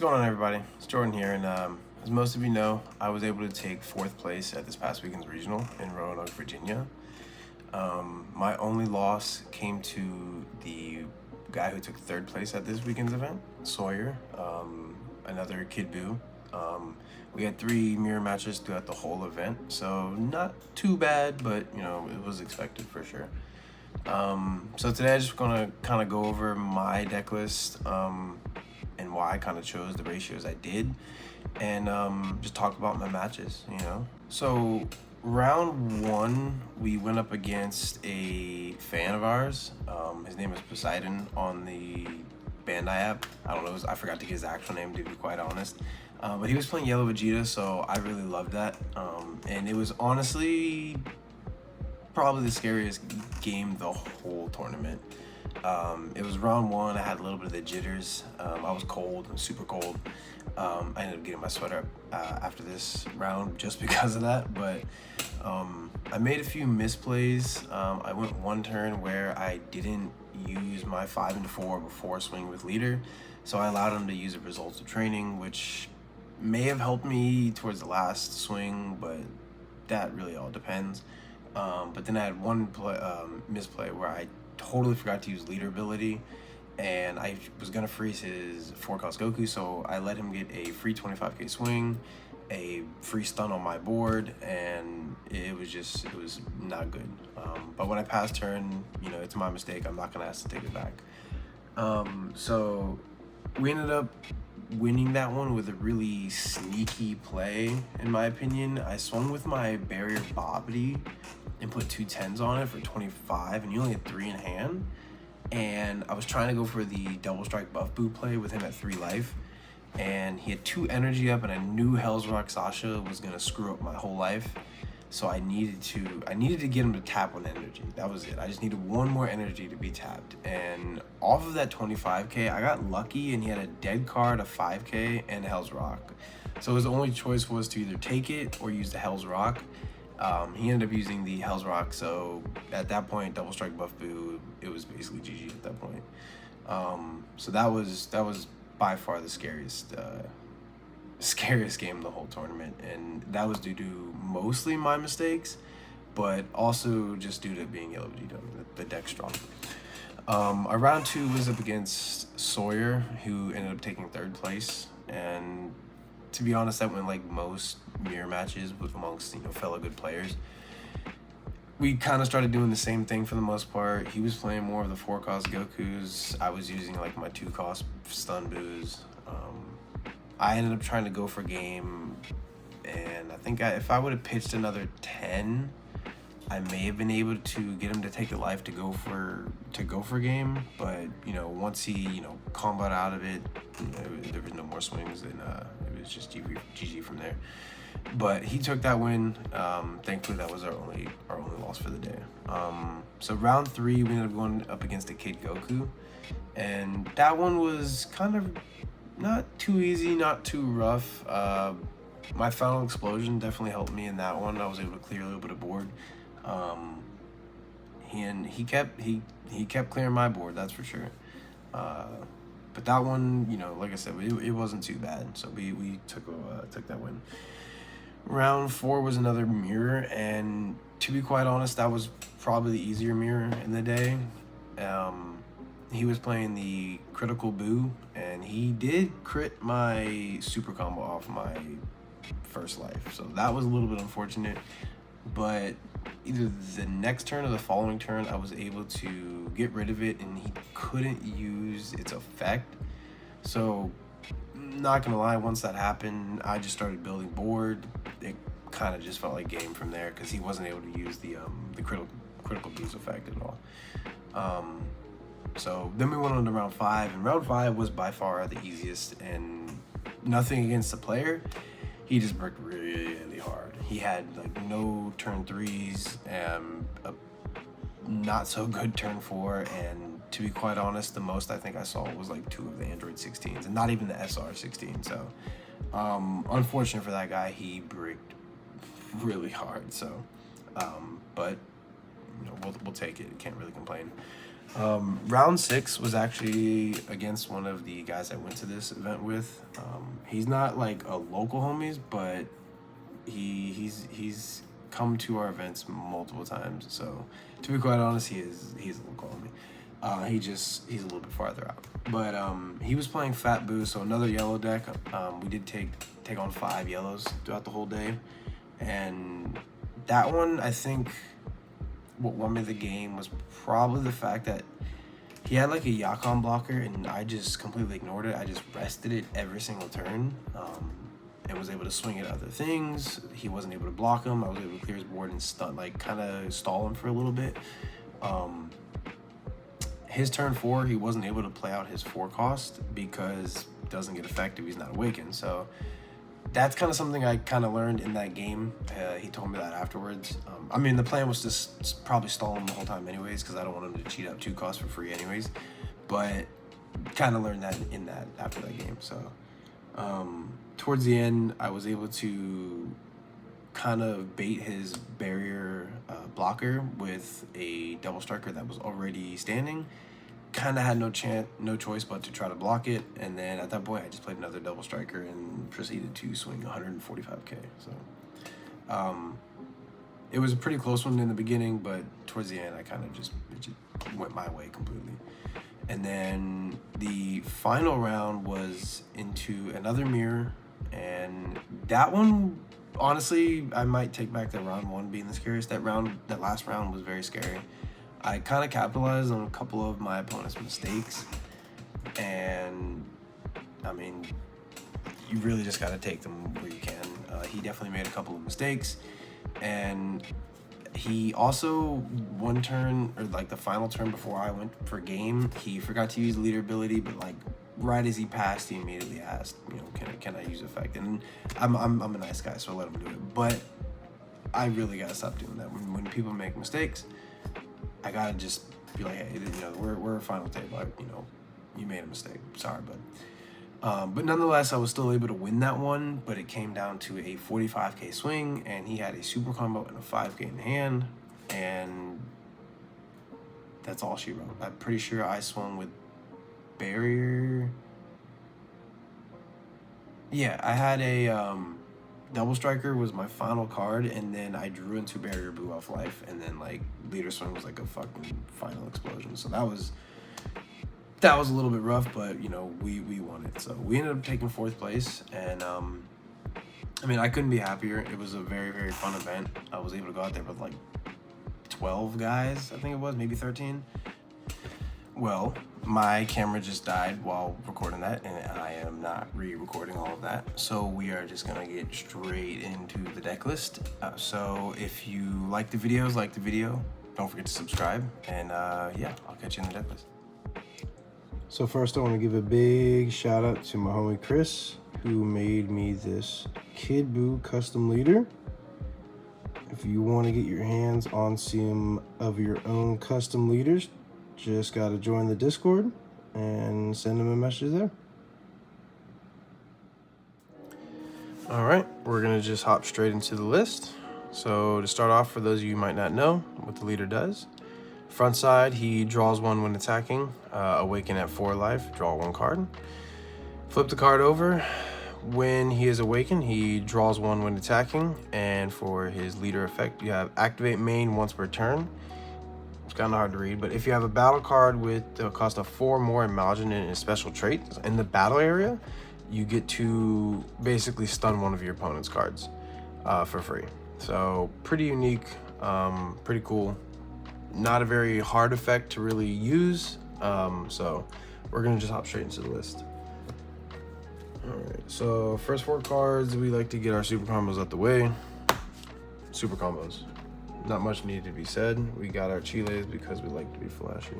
going on, everybody? It's Jordan here, and as most of you know, I was able to take 4th place at this past weekend's regional in Roanoke, Virginia. My only loss came to the guy who took 3rd place at this weekend's event, Sawyer, another Kid Buu. We had 3 mirror matches throughout the whole event, so not too bad, but it was expected for sure. So today I'm just gonna kind of go over my deck list and why I kind of chose the ratios I did, and just talk about my matches. So round 1 we went up against a fan of ours. His name is Poseidon on the Bandai app. I don't know, I forgot to get his actual name, to be quite honest. But he was playing Yellow Vegeta, so I really loved that. And it was honestly probably the scariest game the whole tournament. It was round 1. I had a little bit of the jitters. I was cold, super cold. I ended up getting my sweater up after this round just because of that. But I made a few misplays. I went one turn where I didn't use my 5 and 4 before swinging with leader, so I allowed him to use the results of training, which may have helped me towards the last swing, but that really all depends. But then I had one misplay where I totally forgot to use leader ability, and I was gonna freeze his 4-cost Goku, so I let him get a free 25k swing, a free stun on my board, and it was not good. But when I passed turn, it's my mistake. I'm not gonna ask to take it back. So we ended up winning that one with a really sneaky play, in my opinion. I swung with my barrier Bobbity and put 2 10s on it for 25, and you only had 3 in hand. And I was trying to go for the double strike buff Buu play with him at 3 life, and he had 2 energy up, and I knew Hell's Rock Sasha was gonna screw up my whole life. So I needed to get him to tap 1 energy. That was it. I just needed 1 more energy to be tapped. And off of that 25k, I got lucky, and he had a dead card, a 5k, and Hell's Rock. So his only choice was to either take it or use the Hell's Rock. He ended up using the Hell's Rock, so at that point, double strike buff Buu, it was basically GG at that point. So that was by far the scariest game of the whole tournament, and that was due to mostly my mistakes, but also just due to being Yellow Vegeta, the deck strong. Our round 2 was up against Sawyer, who ended up taking 3rd place, and to be honest, that went like most mirror matches with amongst fellow good players. We kind of started doing the same thing for the most part. He was playing more of the 4-cost Gokus. I was using like my 2-cost stun Buus. I ended up trying to go for game, and I think if I would have pitched another 10, I may have been able to get him to take a life to go for game. But once he comboed out of it, there was no more swings, and it was just GG from there. But he took that win. Thankfully, that was our only loss for the day. So round 3, we ended up going up against a Kid Goku, and that one was kind of not too easy, not too rough. My final explosion definitely helped me in that one. I was able to clear a little bit of board. He kept clearing my board, that's for sure. But that one, like I said, it wasn't too bad. So we took that win. Round 4 was another mirror, and to be quite honest, that was probably the easier mirror in the day. He was playing the critical Buu, and he did crit my super combo off my first life, so that was a little bit unfortunate. But either the next turn or the following turn, I was able to get rid of it, and he couldn't use its effect. So not gonna lie, once that happened, I just started building board. It kind of just felt like game from there, because he wasn't able to use the critical Buu's effect at all. So then we went on to round 5, and round 5 was by far the easiest, and nothing against the player. He just bricked really hard. He had like no turn 3s, and a not so good turn 4, and to be quite honest, the most I think I saw was like 2 of the Android 16s, and not even the SR 16. So unfortunate for that guy, he bricked really hard. So but we'll take it. Can't really complain. Round 6 was actually against one of the guys I went to this event with. He's not like a local homies, but he's come to our events multiple times. So to be quite honest, he's a local homie. He's a little bit farther out. But he was playing Fat Boo, so another yellow deck. We did take on 5 yellows throughout the whole day, and that one, I think what won me the game was probably the fact that he had like a Yakon blocker, and I just completely ignored it. I just rested it every single turn, and was able to swing at other things. He wasn't able to block him. I was able to clear his board and stun, like kind of stall him for a little bit. His turn 4, he wasn't able to play out his 4 cost because it doesn't get effective. He's not awakened. So that's kind of something I kind of learned in that game. He told me that afterwards. I mean, the plan was to probably stall him the whole time anyways, because I don't want him to cheat out 2 costs for free anyways. But kind of learned that after that game. So towards the end, I was able to kind of bait his barrier blocker with a double striker that was already standing. Kind of had no choice but to try to block it, and then at that point I just played another double striker and proceeded to swing 145k. So it was a pretty close one in the beginning, but towards the end I kind of just went my way completely. And then the final round was into another mirror, and that one, honestly, I might take back that round 1 being the scariest. That last round was very scary. I kind of capitalized on a couple of my opponent's mistakes, and I mean, you really just got to take them where you can. He definitely made a couple of mistakes, and he also, one turn, or like the final turn before I went for game, he forgot to use leader ability, but like right as he passed, he immediately asked, can I use effect? And I'm a nice guy, so I let him do it. But I really gotta stop doing that. When people make mistakes, I gotta just be like, hey, we're a final table. You made a mistake. Sorry, but nonetheless, I was still able to win that one. But it came down to a 45k swing, and he had a super combo and a 5k in hand, and that's all she wrote. I'm pretty sure I swung with barrier. Yeah, I had a double striker was my final card, and then I drew into barrier Boo off life, and then like leader swing was like a fucking final explosion. So that was a little bit rough, but we won it. So we ended up taking 4th place, and I mean, I couldn't be happier. It was a very, very fun event. I was able to go out there with like 12 guys, I think it was, maybe 13. Well, my camera just died while recording that, and I am not re-recording all of that. So we are just gonna get straight into the deck list. So if you like the videos, don't forget to subscribe, and yeah, I'll catch you in the deck list. So first I want to give a big shout out to my homie Chris, who made me this Kid Buu custom leader. If you want to get your hands on some of your own custom leaders, just got to join the Discord and send them a message there. All right, we're going to just hop straight into the list. So to start off, for those of you who might not know what the leader does, front side, he draws 1 when attacking, awaken at 4 life, draw 1 card. Flip the card over. When he is awakened, he draws 1 when attacking, and for his leader effect, you have activate main once per turn. It's kind of hard to read, but if you have a battle card with the cost of 4 more Majin in a special trait in the battle area, you get to basically stun one of your opponent's cards for free. So pretty unique, pretty cool. Not a very hard effect to really use, so we're gonna just hop straight into the list. All right, so first 4 cards, we like to get our super combos out the way. Super combos. Not much needed to be said. We got our Chiles because we like to be flashy.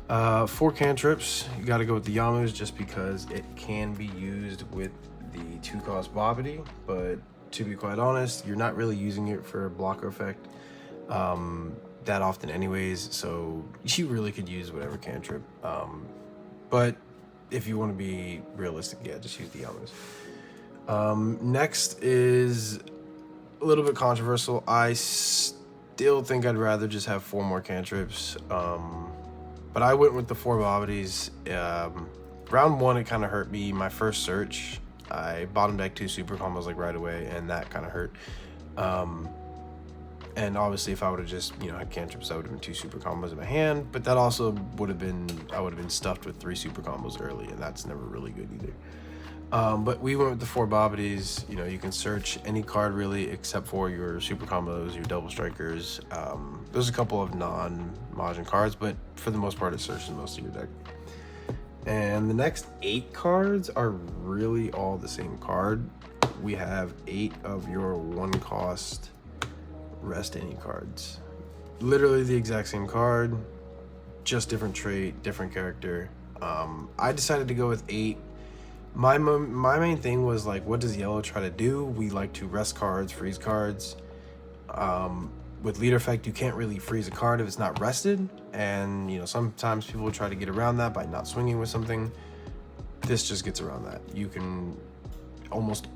4 cantrips. You got to go with the Yamus just because it can be used with the 2-cost Bobbity, but to be quite honest, you're not really using it for a blocker effect that often anyways, so you really could use whatever cantrip. But if you want to be realistic, yeah, just use the Yamus. Next is a little bit controversial. I still think I'd rather just have 4 more cantrips. But I went with the 4 Bobbities. Round 1, it kind of hurt me. My first search, I bottom deck 2 super combos like right away, and that kind of hurt. And obviously, if I would have just, had cantrips, that would have been 2 super combos in my hand. But that also would have been, I would have been stuffed with 3 super combos early, and that's never really good either. But we went with the 4 Bobbities. You can search any card really except for your super combos, your double strikers. There's a couple of non-Majin cards, but for the most part, it searches most of your deck. And the next 8 cards are really all the same card. We have 8 of your 1-cost rest any cards. Literally the exact same card, just different trait, different character. I decided to go with 8. My main thing was like, what does yellow try to do? We like to rest cards, freeze cards. With leader effect, you can't really freeze a card if it's not rested, and sometimes people try to get around that by not swinging with something. This just gets around that. You can almost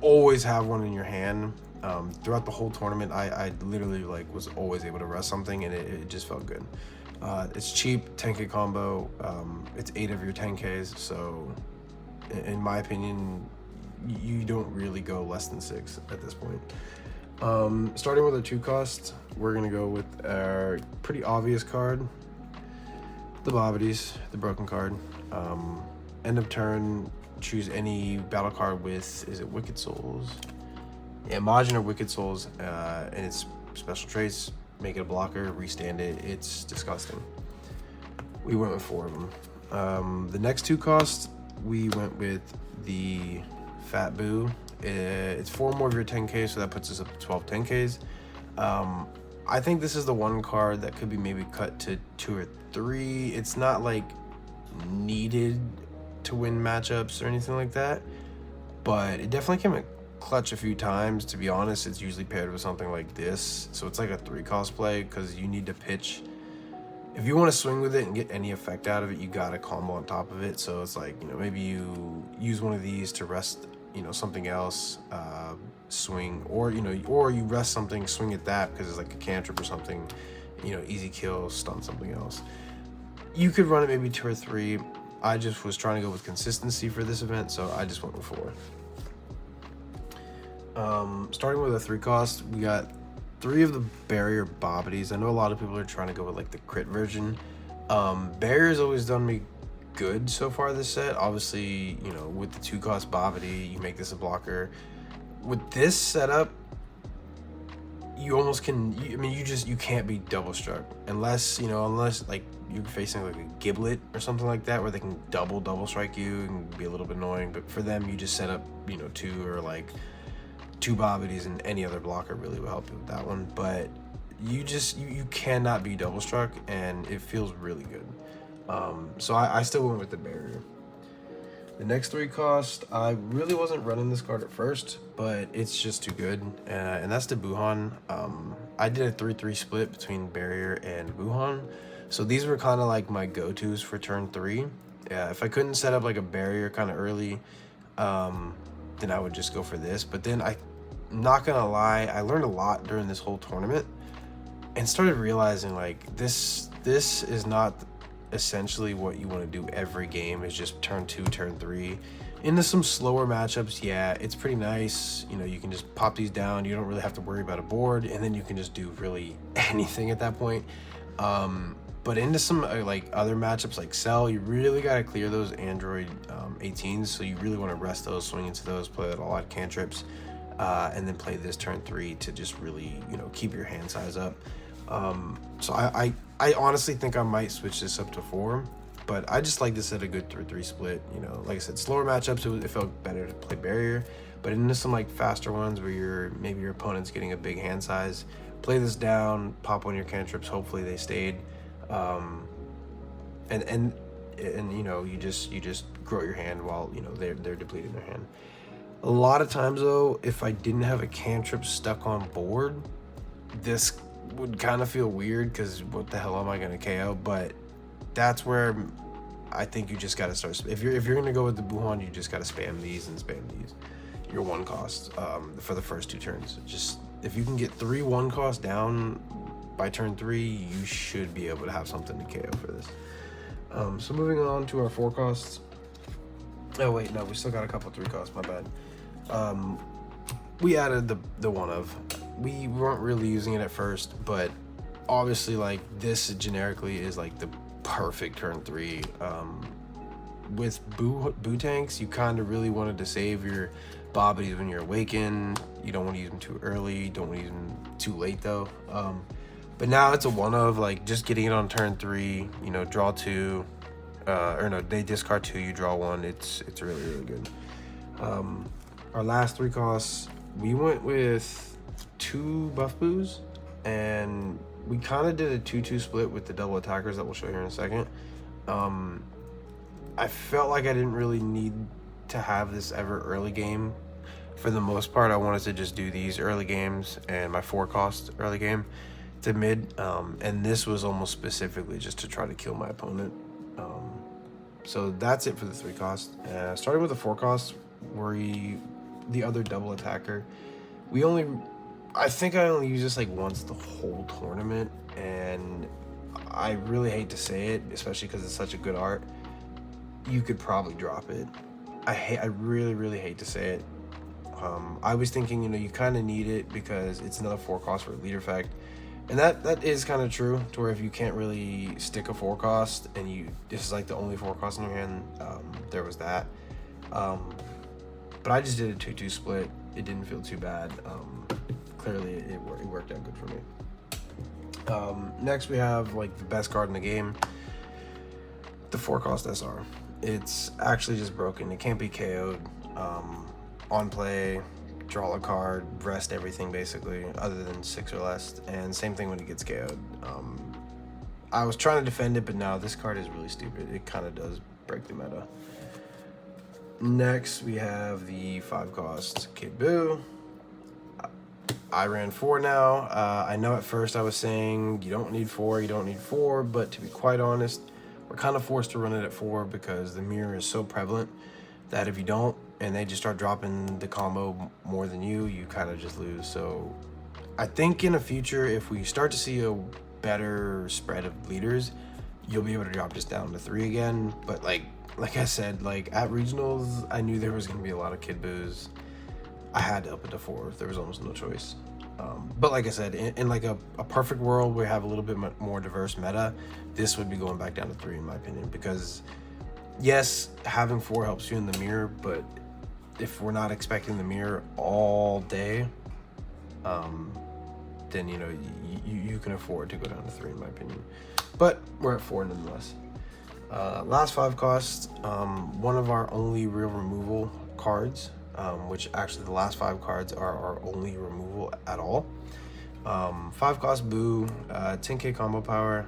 always have one in your hand. Throughout the whole tournament, I literally was always able to rest something, and it just felt good. It's cheap, 10k combo. It's 8 of your 10ks, so in my opinion, you don't really go less than 6 at this point. Starting with our 2-cost, we're gonna go with our pretty obvious card, the Bobbities, the broken card. End of turn, choose any battle card with, is it Wicked Souls? Yeah, Majin or Wicked Souls, and its special traits, make it a blocker, restand it. It's disgusting. We went with 4 of them. The next 2-cost, we went with the Fat Buu. It's 4 more of your 10k, so that puts us up to 12 10ks. I think this is the one card that could be maybe cut to 2 or 3. It's not needed to win matchups or anything like that, but it definitely came in clutch a few times. To be honest, it's usually paired with something like this, so it's like a 3-cost play because you need to pitch. If you want to swing with it and get any effect out of it, you got a combo on top of it. So it's maybe you use one of these to rest something else, swing, or you rest something, swing at that because it's like a cantrip or something, easy kill, stun something else. You could run it maybe 2 or 3. I just was trying to go with consistency for this event, so I just went with 4. Starting with a 3-cost, we got 3 of the barrier Bobbities. I know a lot of people are trying to go with the crit version. Barrier's always done me good so far this set. Obviously, with the 2-cost Bobbity, you make this a blocker. With this setup, you almost can, you can't be double struck unless you're facing a Giblet or something like that where they can double strike you and be a little bit annoying. But for them, you just set up 2 or 2 Bobbities, and any other blocker really will help you with that one. But you cannot be double struck, and it feels really good. So I still went with the barrier. The next 3-cost, I really wasn't running this card at first, but it's just too good, and that's the Buhan. I did a 3-3 split between barrier and Buhan, so these were kind of my go-tos for turn 3. If I couldn't set up a barrier kind of early, then I would just go for this. But then I'm not gonna lie, I learned a lot during this whole tournament and started realizing this is not essentially what you want to do every game, is just turn 2, turn 3 into some slower matchups. Yeah, it's pretty nice, you can just pop these down, you don't really have to worry about a board, and then you can just do really anything at that point. But into some other matchups like Cell, you really got to clear those Android 18s, so you really want to rest those, swing into those, play a lot of cantrips, and then play this turn 3 to just really keep your hand size up. So I honestly think I might switch this up to 4, but I just like this at a good 3-3 split. Like I said, slower matchups, it felt better to play barrier, but into some faster ones where maybe your opponent's getting a big hand size, play this down, pop on your cantrips, hopefully they stayed, and you just grow your hand while they're depleting their hand. A lot of times though, if I didn't have a cantrip stuck on board, this would kind of feel weird because what the hell am I gonna KO? But that's where I think you just gotta start. If you're gonna go with the Buhan, you just gotta spam these. Your 1-cost for the first 2 turns. Just if you can get 3 1-cost down, by turn 3, you should be able to have something to KO for this. So moving on to our 4 costs. Oh wait, no, we still got a couple 3 costs, my bad. We added the one of. We weren't really using it at first, but obviously like this generically is like the perfect turn 3. With Buu tanks, you kind of really wanted to save your bobbies when you're awakened. You don't want to use them too early, you don't want to use them too late though. But now it's a one of, like, just getting it on turn 3, you know, draw 2, or no, they discard 2, you draw 1. It's really, really good. Our last 3 costs, we went with 2 buff boos, and we kind of did a 2-2 split with the double attackers that we'll show here in a second. I felt like I didn't really need to have this ever early game. For the most part, I wanted to just do these early games and my 4 cost early game to mid, and this was almost specifically just to try to kill my opponent. So that's it for the 3 costs. Starting with the 4 costs, the other double attacker. I think I only used this like once the whole tournament, and I really hate to say it, especially because it's such a good art. You could probably drop it. I really, really hate to say it. I was thinking, you know, you kind of need it because it's another 4 cost for a leader effect. And that is kind of true, to where if you can't really stick a 4 cost and this is like the only 4 cost in your hand, there was that. But I just did a 2-2 split. It didn't feel too bad. Clearly it worked out good for me. Next we have like the best card in the game, the 4 cost SR. It's actually just broken. It can't be KO'd. On play, draw a card, rest everything basically, other than 6 or less, and same thing when it gets KO'd. I was trying to defend it, but no, this card is really stupid. It kind of does break the meta. Next, we have the 5 cost Kid Buu. I ran 4 now. I know at first I was saying you don't need 4, but to be quite honest, we're kind of forced to run it at 4 because the mirror is so prevalent that if you don't, and they just start dropping the combo more than you kind of just lose. So I think in the future, if we start to see a better spread of leaders, you'll be able to drop this down to 3 again. But like I said, like at regionals, I knew there was going to be a lot of Kid Buus. I had to up it to 4. There was almost no choice. But like I said, in like a perfect world where we have a little bit more diverse meta, this would be going back down to 3 in my opinion, because yes, having 4 helps you in the mirror, but if we're not expecting the mirror all day, then you know you can afford to go down to 3 in my opinion. But we're at 4 nonetheless. Last 5 costs, one of our only real removal cards, which actually the last 5 cards are our only removal at all. 5 cost Buu, 10k combo power.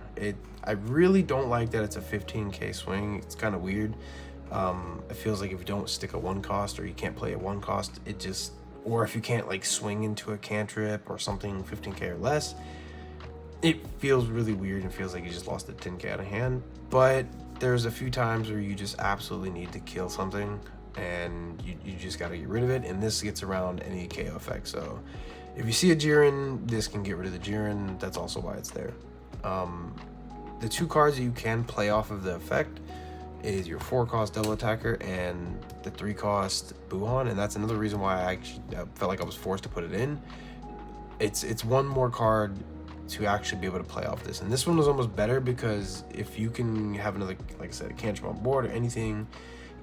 I really don't like that it's a 15k swing. It's kind of weird. It feels like if you don't stick a 1 cost, or you can't play a 1 cost, or if you can't like swing into a cantrip or something 15k or less, it feels really weird and feels like you just lost a 10k out of hand. But there's a few times where you just absolutely need to kill something, and you just got to get rid of it, and this gets around any KO effect. So if you see a Jiren, this can get rid of the Jiren. That's also why it's there. The 2 cards that you can play off of the effect is your 4 cost double attacker and the 3 cost Buuhan, and that's another reason why I actually felt like I was forced to put it in. It's one more card to actually be able to play off this, and this one was almost better because if you can have another, like I said, a cantrip on board or anything,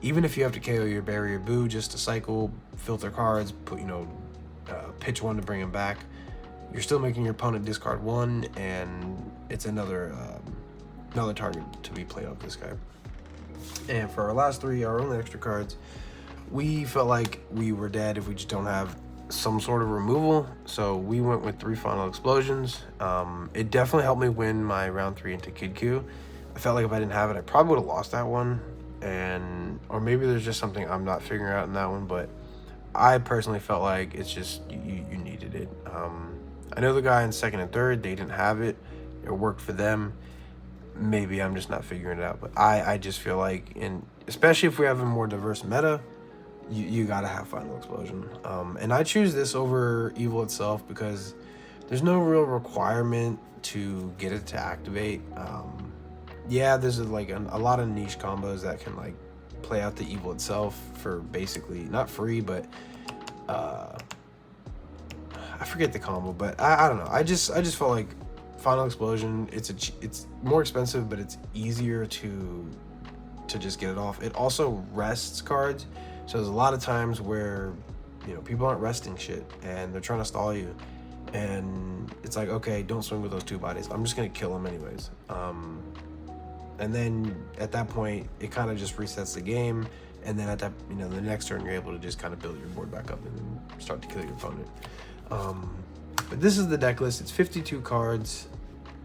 even if you have to KO your barrier Buu just to cycle, filter cards, put pitch 1 to bring him back, you're still making your opponent discard 1, and it's another target to be played off this guy. And for our last 3, our only extra cards, we felt like we were dead if we just don't have some sort of removal, so we went with 3 final explosions. It definitely helped me win my round 3 into Kid Goku. I felt like if I didn't have it, I probably would have lost that one, or maybe there's just something I'm not figuring out in that one, but I personally felt like it's just you needed it. I know the guy in 2nd and 3rd, they didn't have it. It worked for them. Maybe I'm just not figuring it out, but I just feel like, especially if we have a more diverse meta, you gotta have final explosion. And I choose this over evil itself because there's no real requirement to get it to activate. Yeah, there's like a lot of niche combos that can like play out the evil itself for basically not free, but I forget the combo, but I don't know. I just felt like Final Explosion. It's more expensive, but it's easier to just get it off. It also rests cards, so there's a lot of times where people aren't resting shit and they're trying to stall you, and it's like, okay, don't swing with those two bodies. I'm just gonna kill them anyways. And then at that point, it kind of just resets the game. And then at that, the next turn, you're able to just kind of build your board back up and then start to kill your opponent. But this is the deck list. It's 52 cards.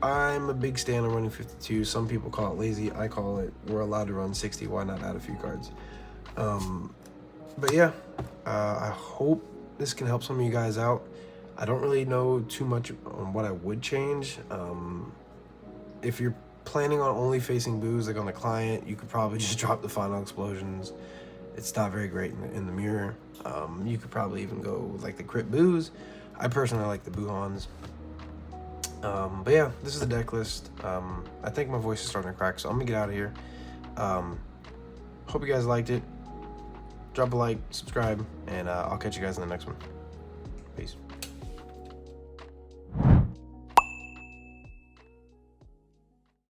I'm a big fan of running 52. Some people call it lazy. I call it we're allowed to run 60. Why not add a few cards? But yeah, I hope this can help some of you guys out. I don't really know too much on what I would change. If you're planning on only facing Boos like on the client, you could probably just drop the Final Explosions. It's not very great in the mirror. You could probably even go with like the crit Boos. I personally like the Buhans. But yeah, this is the deck list. I think my voice is starting to crack, so I'm gonna get out of here. Hope you guys liked it. Drop a like, subscribe, and I'll catch you guys in the next one. Peace.